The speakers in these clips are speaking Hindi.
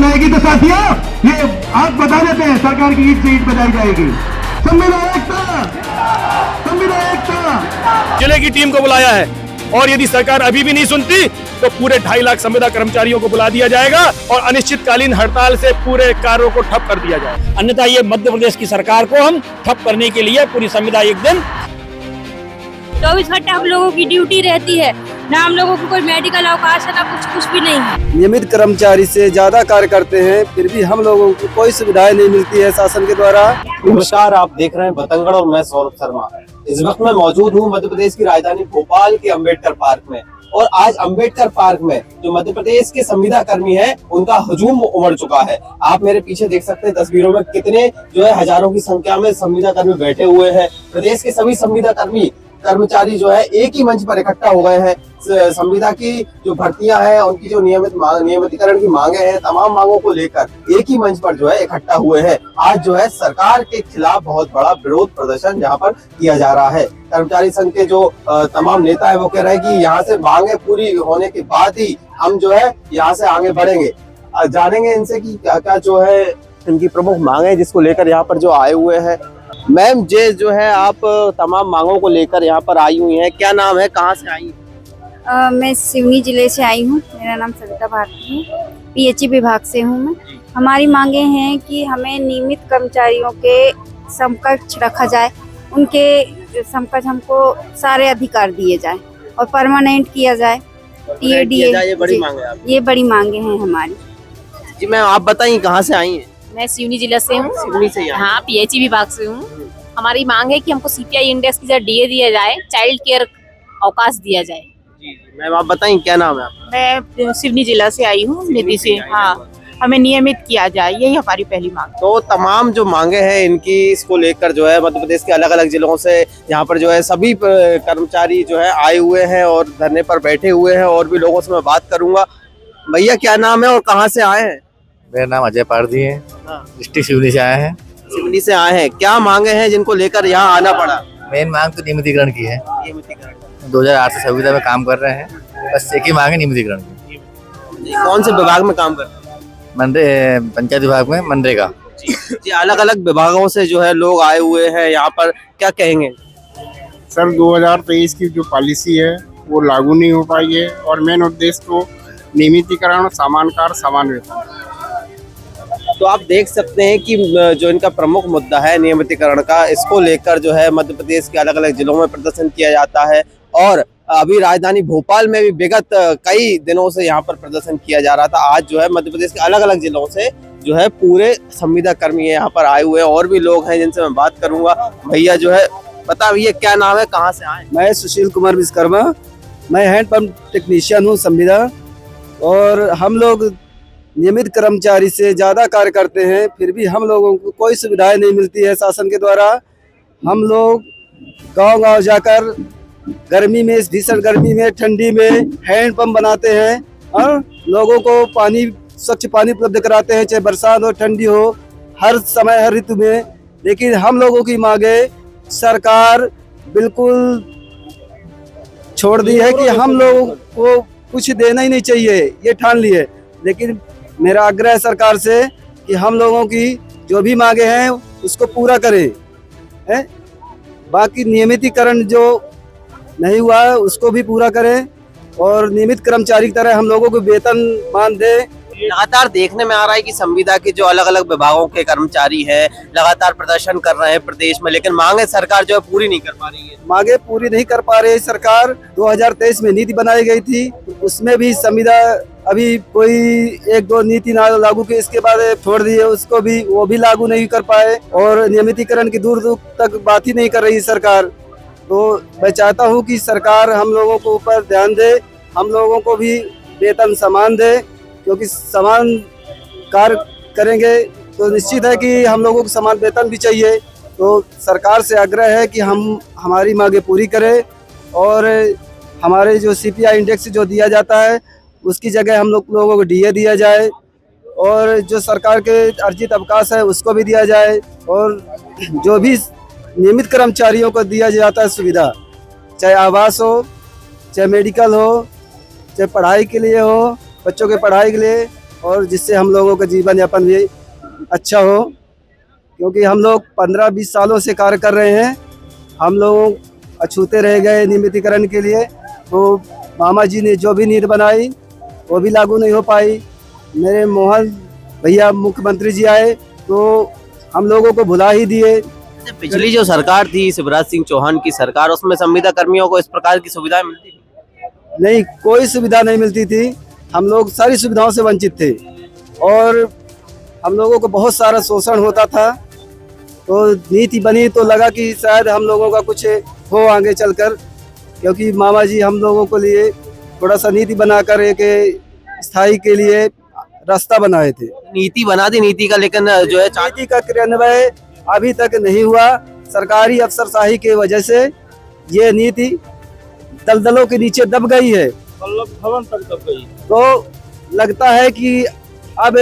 बनाएगी तो साथियों ये आप बता देते हैं सरकार की ईट से ईट बजाई जाएगी। संविधान एकता, संविधान एकता। जिले की टीम को बुलाया है और यदि सरकार अभी भी नहीं सुनती तो पूरे 2.5 लाख संविदा कर्मचारियों को बुला दिया जाएगा और अनिश्चितकालीन हड़ताल से पूरे कार्यों को ठप कर दिया जाएगा। अन्यथा ये मध्य प्रदेश की सरकार को हम ठप करने के लिए पूरी संविदा एक दिन 24 घंटे हम लोगों की ड्यूटी रहती है, ना हम लोगों को कोई मेडिकल अवकाश है, ना कुछ भी नहीं है। नियमित कर्मचारी से ज्यादा कार्य करते हैं, फिर भी हम लोगों को कोई सुविधाएं नहीं मिलती है शासन के द्वारा। नमस्कार, आप देख रहे हैं बतंगड़ और मैं सौरभ शर्मा। इस वक्त मैं मौजूद हूँ मध्य प्रदेश की राजधानी भोपाल के अम्बेडकर पार्क में और आज अम्बेडकर पार्क में जो मध्य प्रदेश के संविदा कर्मी हैं उनका हजूम उमड़ चुका है। आप मेरे पीछे देख सकते हैं तस्वीरों में कितने जो है हजारों की संख्या में संविदा कर्मी बैठे हुए हैं। प्रदेश के सभी संविदा कर्मचारी जो है एक ही मंच पर इकट्ठा हो गए हैं। संविदा की जो भर्तियां हैं उनकी जो नियमितीकरण की मांगे हैं, तमाम मांगों को लेकर एक ही मंच पर जो है इकट्ठा हुए हैं। आज जो है सरकार के खिलाफ बहुत बड़ा विरोध प्रदर्शन यहाँ पर किया जा रहा है। कर्मचारी संघ के जो तमाम नेता है वो कह रहे हैं कि यहाँ से मांगे पूरी होने के बाद ही हम जो है यहाँ से आगे बढ़ेंगे। जानेंगे इनसे कि क्या क्या जो है इनकी प्रमुख मांगे जिसको लेकर यहाँ पर जो आए हुए हैं। मैम जे जो है आप तमाम मांगों को लेकर यहाँ पर आई हुई हैं, क्या नाम है, कहाँ से आई हैं? मैं सिवनी जिले से आई हूँ। मेरा नाम सविता भारती है, पीएचई विभाग से हूँ मैं। हमारी मांगे हैं कि हमें नियमित कर्मचारियों के समकक्ष रखा जाए, उनके समकक्ष हमको सारे अधिकार दिए जाए और परमानेंट किया जाए। टीएडीए ये बड़ी मांग है आपकी? ये बड़ी मांगे हैं हमारी। जी मैम, आप बताइए कहाँ से आई हैं? मैं सिवनी जिला से हूँ। सिवनी से? हाँ, पीएचई विभाग से हूँ। हमारी मांग है कि हमको सीपीआई इंडेक्स की जगह डीए दिया जाए, चाइल्ड केयर अवकाश दिया जाए। जी मैम, आप बताइए क्या नाम है आपका? मैं सिवनी जिला से आई हूँ, निधि से। हाँ, हमें नियमित किया जाए, यही हमारी पहली मांग। तो तमाम जो मांगे हैं इनकी, इसको लेकर जो है मध्य प्रदेश के अलग अलग जिलों से यहाँ पर जो है सभी कर्मचारी जो है आए हुए हैं और धरने पर बैठे हुए हैं। और भी लोगों से मैं बात करूंगा। भैया क्या नाम है और कहाँ से आए हैं? मेरा नाम अजय पारधी है, डिस्ट्रिक्ट सिवनी से आए हैं। सिवनी से आए हैं, क्या मांगे हैं जिनको लेकर यहाँ आना पड़ा? मेन मांग तो नियमितीकरण की है। 2008 से संविदा में काम कर रहे हैं, बस एक ही मांग है नियमितीकरण की। कौन से विभाग में काम करते हैं? पंचायत विभाग में मनरेगा। जी, अलग अलग विभागों से जो है लोग आए हुए हैं यहाँ पर, क्या कहेंगे? सर 2023 की जो पॉलिसी है वो लागू नहीं हो पाई है और मेन उद्देश्य तो नियमितीकरण, समान कार्य समान वेतन। तो आप देख सकते हैं कि जो इनका प्रमुख मुद्दा है नियमितीकरण का, इसको लेकर जो है मध्य प्रदेश के अलग अलग जिलों में प्रदर्शन किया जाता है। और अभी राजधानी भोपाल में भी विगत कई दिनों से यहाँ पर प्रदर्शन किया जा रहा था। आज जो है मध्य प्रदेश के अलग अलग जिलों से जो है पूरे संविदा कर्मी यहाँ पर आए हुए हैं। और भी लोग हैं जिनसे मैं बात करूंगा। भैया जो है बता भैया क्या नाम है, कहाँ से आए? मैं सुशील कुमार विश्वकर्मा, मैं हैंडपंप टेक्नीशियन हूँ संविदा। और हम लोग नियमित कर्मचारी से ज्यादा कार्य करते हैं, फिर भी हम लोगों को कोई सुविधाएं नहीं मिलती है शासन के द्वारा। हम लोग गांव-गांव जाकर गर्मी में, भीषण गर्मी में, ठंडी में हैंडपंप बनाते हैं और लोगों को पानी, स्वच्छ पानी उपलब्ध कराते हैं, चाहे बरसात हो ठंडी हो, हर समय हर ऋतु में। लेकिन हम लोगों की मांगे सरकार बिल्कुल छोड़ दी है कि हम लोगों को कुछ देना ही नहीं चाहिए, ये ठान ली है। लेकिन मेरा आग्रह है सरकार से कि हम लोगों की जो भी मांगे हैं उसको पूरा करें। बाकी नियमितीकरण जो नहीं हुआ है उसको भी पूरा करें और नियमित कर्मचारी की तरह हम लोगों को वेतन मान दे। लगातार देखने में आ रहा है कि संविदा के जो अलग अलग विभागों के कर्मचारी हैं लगातार प्रदर्शन कर रहे हैं प्रदेश में, लेकिन मांगे सरकार जो है पूरी नहीं कर पा रही है। मांगे पूरी नहीं कर पा रही है सरकार। 2023 में नीति बनाई गई थी, उसमें भी संविदा अभी कोई 1-2 नीति ना लागू की, इसके बाद छोड़ दी है, उसको भी वो भी लागू नहीं कर पाए और नियमितीकरण की दूर दूर तक बात ही नहीं कर रही सरकार। तो मैं चाहता हूँ कि सरकार हम लोगों को ऊपर ध्यान दे, हम लोगों को भी वेतन समान दे, क्योंकि समान कार्य करेंगे तो निश्चित है कि हम लोगों को समान वेतन भी चाहिए। तो सरकार से आग्रह है कि हम हमारी मांगे पूरी करें और हमारे जो सीपीआई इंडेक्स जो दिया जाता है उसकी जगह हम लोगों को डीए दिया जाए और जो सरकार के अर्जित अवकाश है उसको भी दिया जाए और जो भी नियमित कर्मचारियों को दिया जाता है सुविधा, चाहे आवास हो, चाहे मेडिकल हो, चाहे पढ़ाई के लिए हो, बच्चों के पढ़ाई के लिए, और जिससे हम लोगों का जीवन यापन भी अच्छा हो, क्योंकि हम लोग 15-20 सालों से कार्य कर रहे हैं। हम लोग अछूते रह गए नियमितीकरण के लिए, तो मामा जी ने जो भी नीति बनाई वो भी लागू नहीं हो पाई। मेरे मोहन भैया मुख्यमंत्री जी आए तो हम लोगों को भुला ही दिए। पिछली जो सरकार थी शिवराज सिंह चौहान की सरकार, उसमें संविदा कर्मियों को इस प्रकार की सुविधाएं मिलती थी? नहीं, कोई सुविधा नहीं मिलती थी। हम लोग सारी सुविधाओं से वंचित थे और हम लोगों को बहुत सारा शोषण होता था। तो नीति बनी तो लगा कि शायद हम लोगों का कुछ हो आगे चलकर, क्योंकि मामा जी हम लोगों को लिए थोड़ा सा नीति बनाकर एक स्थायी के लिए रास्ता बनाए थे। नीति बना दी नीति का, लेकिन जो है नीति का क्रियान्वयन अभी तक नहीं हुआ। सरकारी अफसरशाही की वजह से ये नीति दलदलों के नीचे दब गई है, भवन तक दब गई। तो लगता है कि अब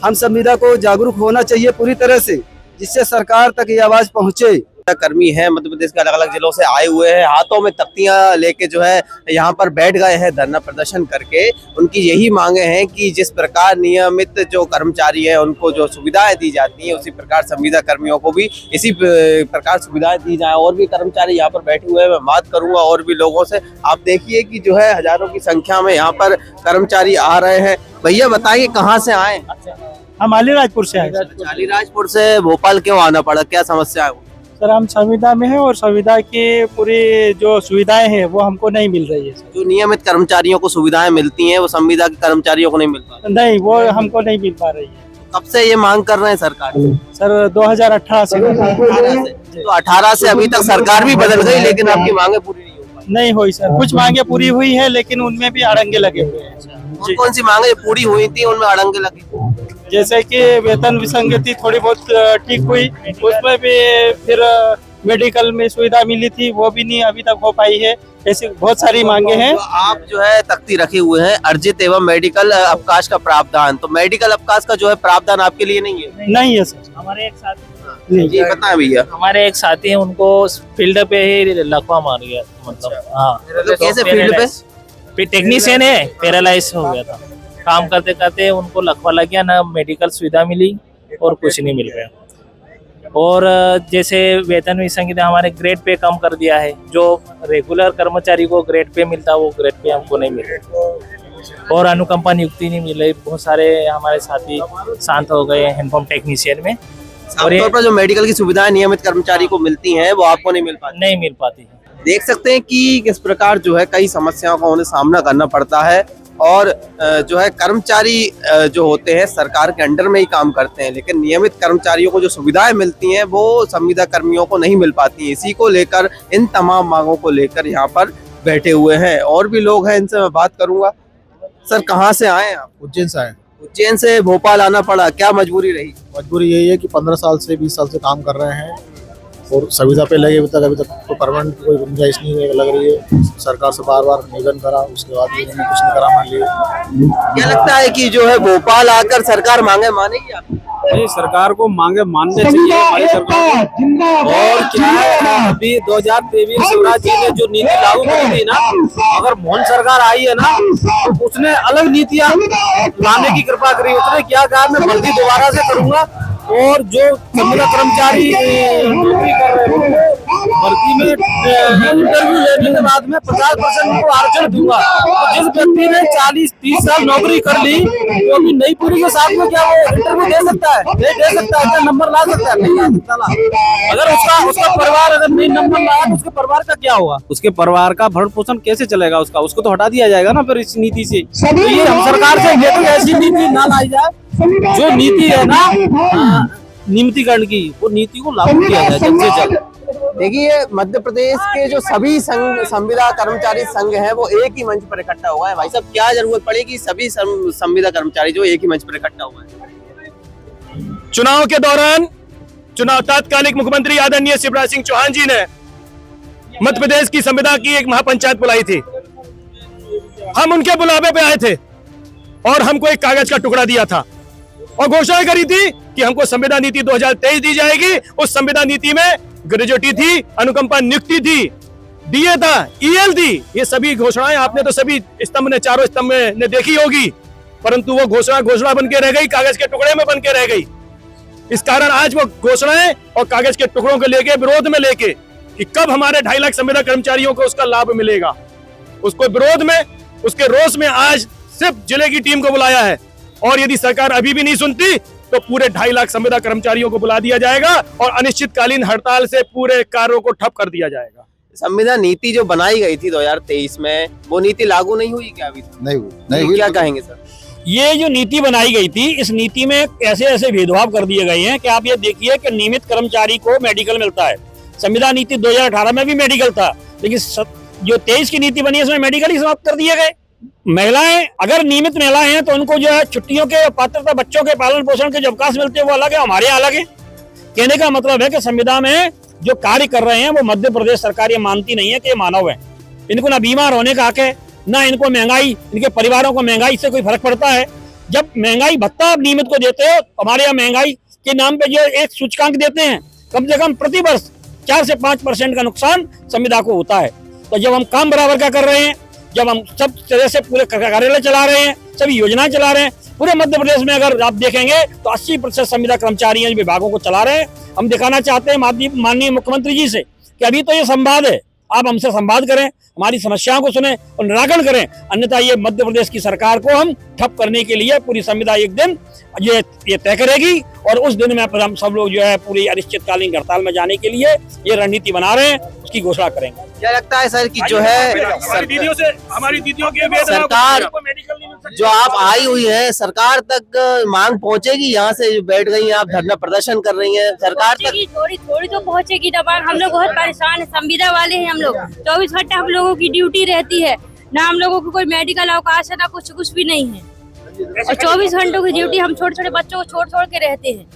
हम संविदा को जागरूक होना चाहिए पूरी तरह से, जिससे सरकार तक ये आवाज पहुंचे। कर्मी हैं मध्य प्रदेश के अलग अलग जिलों से आए हुए हैं, हाथों में तख्तियां लेके जो है यहाँ पर बैठ गए हैं धरना प्रदर्शन करके। उनकी यही मांगे हैं कि जिस प्रकार नियमित जो कर्मचारी हैं उनको जो सुविधाएं दी जाती हैं, उसी प्रकार संविदा कर्मियों को भी इसी प्रकार सुविधाएं दी जाए। और भी कर्मचारी यहाँ पर बैठे हुए हैं, मैं बात करूंगा और भी लोगों से। आप देखिए कि जो है हजारों की संख्या में यहाँ पर कर्मचारी आ रहे हैं। भैया बताइए कहाँ से आए? हम अलीराजपुर से आए। अलीराजपुर से भोपाल क्यों आना पड़ा, क्या समस्या है? सर हम संविदा में हैं और संविदा की पूरी जो सुविधाएं हैं वो हमको नहीं मिल रही है। जो नियमित कर्मचारियों को सुविधाएं मिलती हैं वो संविदा के कर्मचारियों को नहीं मिल पा रही? नहीं, वो हमको नहीं मिल पा रही है। कब से ये मांग कर रहे हैं सरकार? सर 2018 से। तो 18 से अभी तक सरकार भी बदल गई, लेकिन आपकी मांगे पूरी नहीं हो पाई? नहीं हुई सर, कुछ मांगे पूरी हुई है लेकिन उनमें भी अड़ंगे लगे हुए हैं। कौन कौन सी मांगे पूरी हुई थी उनमें अड़ंगे लगे? जैसे कि वेतन विसंगति थोड़ी बहुत ठीक हुई, उसमें भी फिर मेडिकल में सुविधा मिली थी, वो भी नहीं अभी तक हो पाई है। ऐसी बहुत सारी मांगे हैं। तो आप जो है तख्ती रखे हुए हैं अर्जित एवं मेडिकल अवकाश का प्रावधान, तो मेडिकल अवकाश का जो है प्रावधान आपके लिए नहीं है? नहीं है सर। हमारे एक साथी जी बताएं भैया। हमारे एक साथी हैं, उनको फील्ड पे ही लकवा मार गया, मतलब हाँ। तो कैसे फील्ड पे? टेक्नीशियन है, पैरालाइज हो गया था। काम करते करते उनको लकवा लग गया, ना मेडिकल सुविधा मिली और कुछ नहीं मिल गया। और जैसे वेतन विसंगति हमारे ग्रेड पे कम कर दिया है, जो रेगुलर कर्मचारी को ग्रेड पे मिलता वो ग्रेड पे हमको नहीं मिल रहा। और अनुकंपा नियुक्ति नहीं मिल रही, बहुत सारे हमारे साथी शांत हो गए हैंडपंप टेक्नीशियन में। और आमतौर पर जो मेडिकल की सुविधाएं नियमित कर्मचारी को मिलती हैं वो आपको नहीं मिल पाती? नहीं मिल पाती है। देख सकते हैं कि किस प्रकार जो है कई समस्याओं का उन्हें सामना करना पड़ता है। और जो है कर्मचारी जो होते हैं सरकार के अंडर में ही काम करते हैं, लेकिन नियमित कर्मचारियों को जो सुविधाएं मिलती हैं वो संविदा कर्मियों को नहीं मिल पाती। इसी को लेकर इन तमाम मांगों को लेकर यहाँ पर बैठे हुए हैं। और भी लोग हैं, इनसे मैं बात करूंगा। सर कहाँ से आए आप? उज्जैन से आए। उज्जैन से भोपाल आना पड़ा, क्या मजबूरी रही? मजबूरी यही है कि 15 साल से 20 साल से काम कर रहे हैं और संविदा पे लगे अभी तक तो परमानेंट कोई गुंजाइश नहीं लग रही है। सरकार से बार बार निवेदन करा, उसके बाद भी उन्होंने कुछ नहीं करा मान लिया। क्या लगता है कि जो है भोपाल आकर सरकार मांगे मानेगी आप? नहीं, सरकार को मांगे मानने चाहिए हमारी सरकार को। और क्या है, अभी 2023 शिवराज जी ने जो नीति लागू की थी ना, अगर मोहन सरकार आई है ना तो उसने अलग नीतियां लाने की कृपा करी। उसने क्या कहा, मैं भर्ती दोबारा से करूंगा और जो संविदा कर्मचारी नौकरी कर रहे हैं भर्ती में इंटरव्यू लेने के बाद में 50% उनको आरक्षण दूंगा। तो जिस व्यक्ति ने 40-30 साल नौकरी कर ली तो अभी नई पीढ़ी के साथ में क्या वो इंटरव्यू दे सकता है? नहीं दे सकता है। क्या नंबर ला सकता है? नहीं ला सकता ना। अगर उसका परिवार अगर नहीं नंबर लाया तो उसके परिवार का क्या होगा? उसके परिवार का भरण पोषण कैसे चलेगा? उसको तो हटा दिया जाएगा ना फिर इस नीति से। तो ये हम सरकार से ये तो ऐसी नीति ना लाई जाए, जो नीति है ना नियमितीकरण की, वो नीति को लागू किया जाए जल्द से जल्द। देखिए मध्य प्रदेश के जो सभी संविदा कर्मचारी संघ हैं वो एक ही मंच पर इकट्ठा हुआ है। भाई साहब क्या जरूरत पड़ेगी सभी संविदा कर्मचारी जो एक ही मंच पर इकट्ठा हुआ है? चुनाव के दौरान तात्कालिक मुख्यमंत्री आदरणीय शिवराज सिंह चौहान जी ने मध्य प्रदेश की संविदा की एक महापंचायत बुलाई थी। हम उनके बुलावे पे आए थे और हमको एक कागज का टुकड़ा दिया था और घोषणा करी थी कि हमको संविदा नीति 2023 दी जाएगी। उस संविदा नीति में ग्रेजुएटी थी, अनुकंपा नियुक्ति थी, डीए था, ईएल थी। ये सभी घोषणाएं आपने तो सभी स्तंभ ने, चारों स्तंभ ने देखी होगी। परंतु वो घोषणा बन के रह गई, कागज के टुकड़े में बन के रह गई। इस कारण आज वो घोषणाएं और कागज के टुकड़ों को लेके विरोध में लेके कि कब हमारे 2.5 लाख संविदा कर्मचारियों को उसका लाभ मिलेगा, उसको विरोध में, उसके रोष में आज सिर्फ जिले की टीम को बुलाया है। और यदि सरकार अभी भी नहीं सुनती तो पूरे 2.5 लाख संविदा कर्मचारियों को बुला दिया जाएगा और अनिश्चितकालीन हड़ताल से पूरे कार्यों को ठप कर दिया जाएगा। संविदा नीति जो बनाई गई थी 2023 में, वो नीति लागू नहीं हुई क्या अभी? नहीं हुई। क्या कहेंगे सर? ये जो नीति बनाई गई थी, इस नीति में ऐसे ऐसे भेदभाव कर दिए गए हैं कि आप ये देखिए कि नियमित कर्मचारी को मेडिकल मिलता है। संविदा नीति 2018 में भी मेडिकल था, लेकिन जो 23 की नीति बनी है उसमें मेडिकल ही समाप्त कर दिए गए। महिलाएं, अगर नियमित महिलाएं हैं तो उनको जो है छुट्टियों के पात्रता, बच्चों के पालन पोषण के जो अवकाश मिलते हैं वो अलग है, हमारे यहाँ अलग है। कहने का मतलब है कि संविदा में जो कार्य कर रहे हैं वो मध्य प्रदेश सरकार ये मानती नहीं है कि ये मानव है। इनको ना बीमार होने का हक है, ना इनको महंगाई, इनके परिवारों को महंगाई से कोई फर्क पड़ता है। जब महंगाई भत्ता आप नियमित को देते हो, हमारे यहाँ महंगाई के नाम पे जो एक सूचकांक देते हैं, कम से कम प्रति वर्ष 4 से 5% का नुकसान संविदा को होता है। तो जब हम काम बराबर का कर रहे हैं, जब हम सब तरह से पूरे कार्यालय चला रहे हैं, सभी योजनाएं चला रहे हैं, पूरे मध्य प्रदेश में अगर आप देखेंगे तो 80% संविदा कर्मचारी हैं विभागों को चला रहे हैं। हम दिखाना चाहते हैं माननीय मुख्यमंत्री जी से कि अभी तो ये संवाद है, आप हमसे संवाद करें, हमारी समस्याओं को सुने और निराकरण करें, अन्यथा ये मध्य प्रदेश की सरकार को हम ठप करने के लिए पूरी संविदा एक दिन ये तय करेगी और उस दिन में हम सब लोग जो है पूरी अनिश्चितकालीन हड़ताल में जाने के लिए ये रणनीति बना रहे हैं, उसकी घोषणा करेंगे। क्या लगता है सर कि जो है हमारी दीदियों के सरकार जो आप आई हुई है, सरकार तक मांग पहुंचेगी? यहाँ से बैठ गई हैं आप, धरना प्रदर्शन कर रही हैं, सरकार तक थोड़ी तो पहुंचेगी ना बात। हम लोग बहुत परेशान है, संविदा वाले हैं हम लोग। 24 घंटे हम लोगों की ड्यूटी रहती है, ना हम लोगों को कोई मेडिकल अवकाश है, ना कुछ भी नहीं है। और 24 घंटों की ड्यूटी हम छोटे छोटे बच्चों को छोड़ के रहते हैं।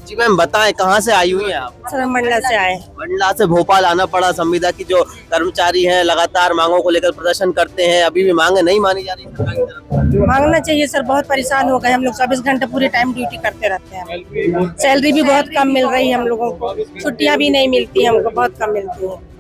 जी मैम बताएं, कहाँ से आई हुई हैं आप? सर मंडला से आए। मंडला से भोपाल आना पड़ा। संविदा की जो कर्मचारी हैं लगातार मांगों को लेकर प्रदर्शन करते हैं, अभी भी मांगे नहीं मानी जा रही सरकार की तरफ। मांगना चाहिए सर, बहुत परेशान हो गए हम लोग। 24 घंटे पूरे टाइम ड्यूटी करते रहते हैं, सैलरी भी बहुत कम मिल रही है हम लोगों को, छुट्टियां भी नहीं मिलती हमको, बहुत कम मिलती है,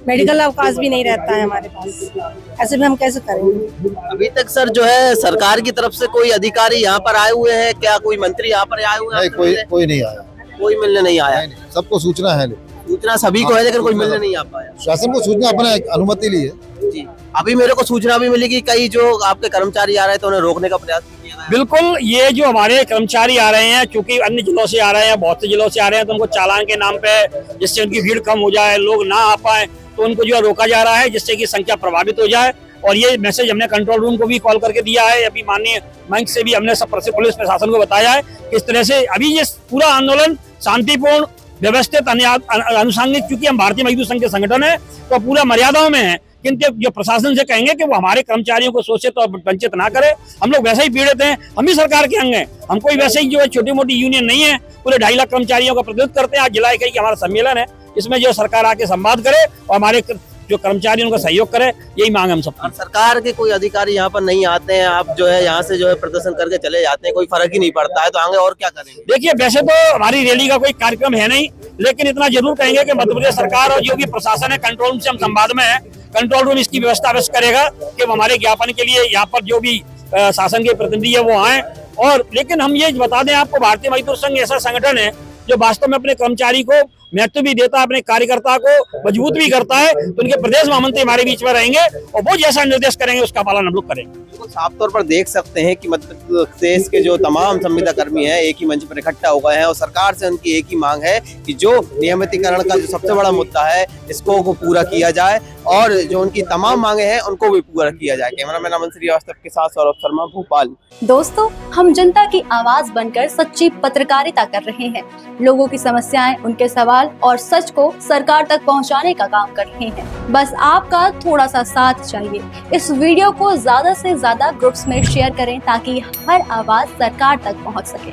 मेडिकल अवकाश भी नहीं रहता है हमारे पास। ऐसे में हम कैसे करेंगे? अभी तक सर जो है सरकार की तरफ से कोई अधिकारी यहाँ पर आए हुए हैं क्या? कोई मंत्री यहाँ पर आए हुए हैं? कोई नहीं आया, कोई मिलने नहीं आया। सबको सूचना है, सूचना सभी को है लेकिन कोई मिलने नहीं आ पाया। शासन को सूचना अपने अनुमति ली है जी। अभी मेरे को सूचना भी मिली कि कई जो आपके कर्मचारी आ रहे हैं तो उन्हें रोकने का प्रयास किया गया। बिल्कुल, ये जो हमारे कर्मचारी आ रहे हैं, चूंकि अन्य जिलों से आ रहे हैं, बहुत से जिलों से आ रहे हैं, तो उनको चालान के नाम पे, जिससे उनकी भीड़ कम हो जाए, लोग ना आ पाए, तो उनको जो है रोका जा रहा है, जिससे कि संख्या प्रभावित हो जाए। और ये मैसेज हमने कंट्रोल रूम को भी कॉल करके दिया है, अभी माननीय मंच से भी हमने सब पुलिस प्रशासन को बताया है कि इस तरह से अभी ये पूरा आंदोलन शांतिपूर्ण, व्यवस्थित, अनुसांगिक, क्योंकि हम भारतीय मजदूर संघ के संगठन है तो पूरा मर्यादाओं में है, किंतु जो प्रशासन से कहेंगे कि वो हमारे कर्मचारियों को शोषित और वंचित ना करे। हम लोग वैसे ही पीड़ित हैं, हम भी सरकार के अंग हैं, हम कोई वैसे ही जो है छोटी मोटी यूनियन नहीं है, पूरे 2.5 लाख कर्मचारियों का प्रतिनिधित्व करते हैं। आज जिला इकाई का हमारा सम्मेलन है, इसमें जो सरकार आके संवाद करे और हमारे जो कर्मचारी उनका सहयोग करे, यही मांग हम सब। सरकार के कोई अधिकारी यहाँ पर नहीं आते हैं, आप जो है यहाँ से जो है प्रदर्शन करके चले जाते हैं, कोई फर्क ही नहीं पड़ता है, तो आगे और क्या करेंगे? देखिए, वैसे तो हमारी रैली का कोई कार्यक्रम है नहीं, लेकिन इतना जरूर कहेंगे कि मध्य प्रदेश सरकार और जो भी प्रशासन है, कंट्रोल रूम से हम संवाद में है, कंट्रोल रूम इसकी व्यवस्था अवश्य करेगा कि हमारे ज्ञापन के लिए यहाँ पर जो भी शासन के प्रतिनिधि है वो आए। और लेकिन हम ये बता दें आपको, भारतीय मजदूर संघ ऐसा संगठन है जो वास्तव में अपने कर्मचारी को महत्व भी देता है, अपने कार्यकर्ता को मजबूत भी करता है। तो उनके प्रदेश महामंत्री हमारे बीच में रहेंगे और वो जैसा निर्देश करेंगे उसका पालन हम लोग करेंगे। साफ तौर पर देख सकते हैं कि मध्य प्रदेश के जो तमाम संविदा कर्मी हैं एक ही मंच पर इकट्ठा हो गए हैं और सरकार से उनकी एक ही मांग है कि जो नियमितीकरण का जो सबसे बड़ा मुद्दा है इसको पूरा किया जाए और जो उनकी तमाम मांगे हैं उनको भी पूरा किया जाए। कैमरामैन अमन श्रीवास्तव के साथ सौरभ शर्मा, भोपाल। दोस्तों, हम जनता की आवाज बनकर सच्ची पत्रकारिता कर रहे हैं। लोगों की समस्याएं, उनके सवाल और सच को सरकार तक पहुंचाने का काम कर रहे हैं। बस आपका थोड़ा सा साथ चाहिए। इस वीडियो को ज्यादा से ज्यादा ग्रुप्स में शेयर करें ताकि हर आवाज सरकार तक पहुंच सके।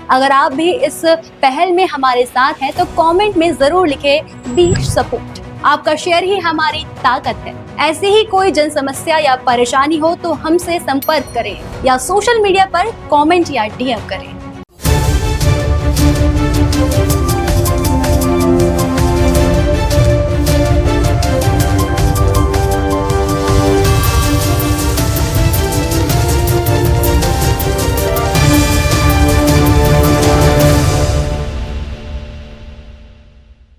अगर आप भी इस पहल में हमारे साथ हैं तो कमेंट में जरूर लिखें वी सपोर्ट। आपका शेयर ही हमारी ताकत है। ऐसे ही कोई जन समस्या या परेशानी हो तो हमसे संपर्क करें या सोशल मीडिया पर कमेंट या डीएम करें।